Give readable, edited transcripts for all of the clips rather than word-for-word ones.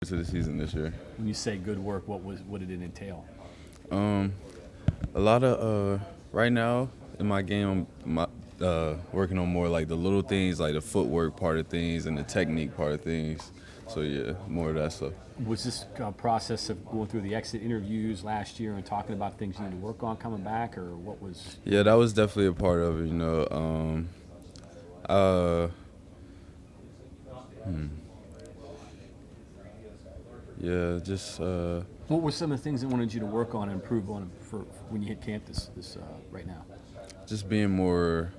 to the season this year. When you say good work, what did it entail? A lot of right now in my game, I'm working on more like the little things, like the footwork part of things and the technique part of things. So yeah, more of that stuff. Was this process of going through the exit interviews last year and talking about things you need to work on coming back, or what was? Yeah, that was definitely a part of it. Yeah, just. What were some of the things they wanted you to work on and improve on for when you hit camp this right now? Just being more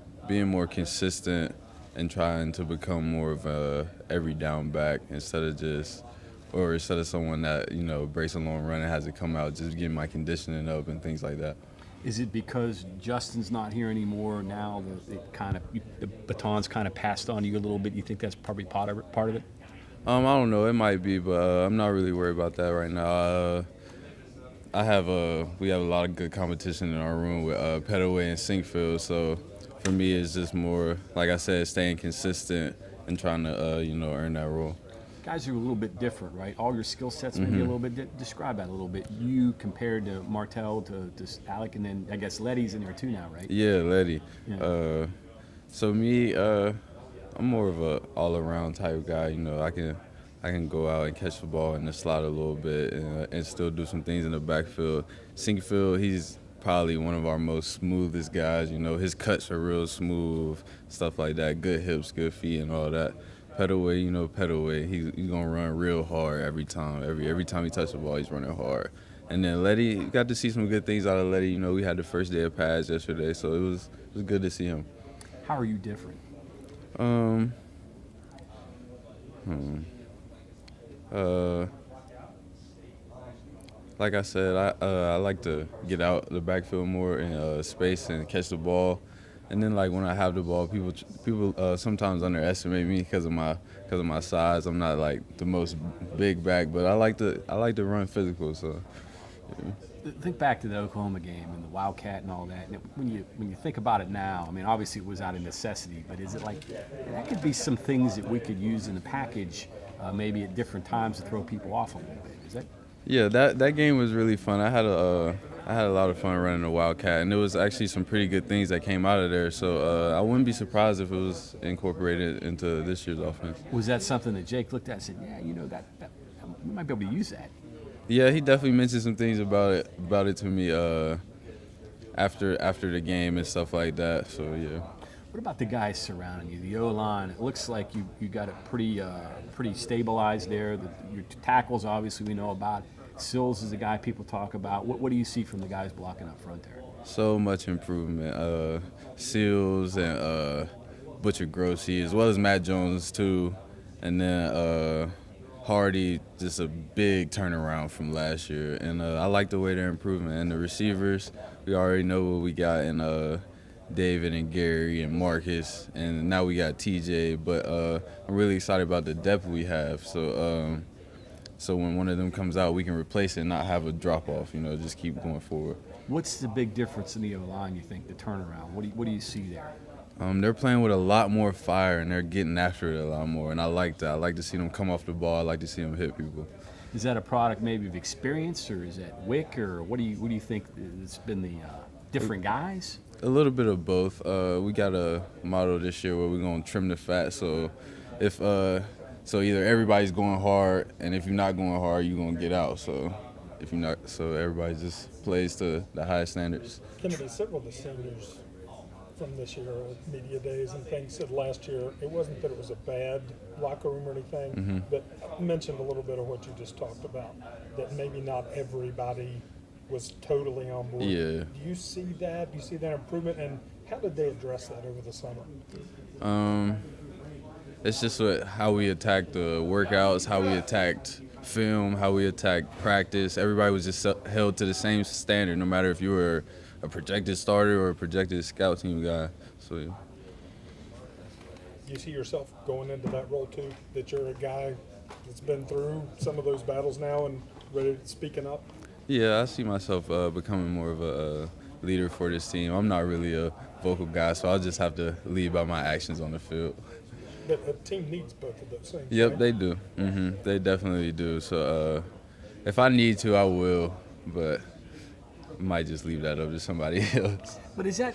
consistent and trying to become more of a every down back instead of someone that breaks a long run and has to come out, just getting my conditioning up and things like that. Is it because Justin's not here anymore now that the baton's kind of passed on to you a little bit? You think that's probably part of it? I don't know. It might be, but I'm not really worried about that right now. We have a lot of good competition in our room with Petaway and Sinkfield. So for me, it's just more, like I said, staying consistent and trying to earn that role. Guys are a little bit different, right? All your skill sets maybe a little bit. Describe that a little bit. You compared to Martell, to Alec, and then I guess Letty's in there too now, right? Yeah, Letty. Yeah. So me, I'm more of a all-around type guy. I can go out and catch the ball in the slot a little bit and still do some things in the backfield. Sinkfield, he's probably one of our most smoothest guys. His cuts are real smooth, stuff like that. Good hips, good feet, and all that. Petaway, he's gonna run real hard every time. Every time he touches the ball, he's running hard. And then Letty, got to see some good things out of Letty. We had the first day of pads yesterday, so it was good to see him. How are you different? Like I said, I like to get out the backfield more in space and catch the ball. And then, like, when I have the ball, people sometimes underestimate me because of my size. I'm not like the most big back, but I like to run physical. So, yeah. Think back to the Oklahoma game and the Wildcat and all that. And when you think about it now, I mean, obviously it was out of necessity, but is it like that could be some things that we could use in the package, maybe at different times to throw people off a little bit? Is that? Yeah, that game was really fun. I had a lot of fun running the Wildcat, and there was actually some pretty good things that came out of there. So I wouldn't be surprised if it was incorporated into this year's offense. Was that something that Jake looked at and said, yeah, that we might be able to use that? Yeah, he definitely mentioned some things about it to me after the game and stuff like that. So yeah. What about the guys surrounding you, the O-line? It looks like you got it pretty stabilized there. Your tackles, obviously, we know about. Sills is the guy people talk about. What do you see from the guys blocking up front there? So much improvement. Sills and Butcher Grossi, as well as Matt Jones too, and then Hardy, just a big turnaround from last year. And I like the way they're improving. And the receivers, we already know what we got in David and Gary and Marcus, and now we got TJ. But I'm really excited about the depth we have. So when one of them comes out, we can replace it and not have a drop-off, just keep going forward. What's the big difference in the O-line, you think, the turnaround? What do you see there? They're playing with a lot more fire, and they're getting after it a lot more, and I like that. I like to see them come off the ball. I like to see them hit people. Is that a product maybe of experience, or is that Wick, or what do you think it's been the different guys? A little bit of both. We got a motto this year where we're going to trim the fat, so so either everybody's going hard, and if you're not going hard, you're going to get out. So if you're not, so everybody just plays to the highest standards. Kennedy, several of the seniors from this year at media days and things said last year it wasn't that it was a bad locker room or anything, but mentioned a little bit of what you just talked about, that maybe not everybody was totally on board. Yeah. Do you see that? Do you see that improvement? And how did they address that over the summer? It's just how we attacked the workouts, how we attacked film, how we attacked practice. Everybody was just held to the same standard, no matter if you were a projected starter or a projected scout team guy. So yeah. Do you see yourself going into that role too, that you're a guy that's been through some of those battles now and ready to speaking up? Yeah, I see myself becoming more of a leader for this team. I'm not really a vocal guy, so I'll just have to lead by my actions on the field. But a team needs both of those things. Yep, right? they do. They definitely do. So if I need to, I will, but I might just leave that up to somebody else. But is that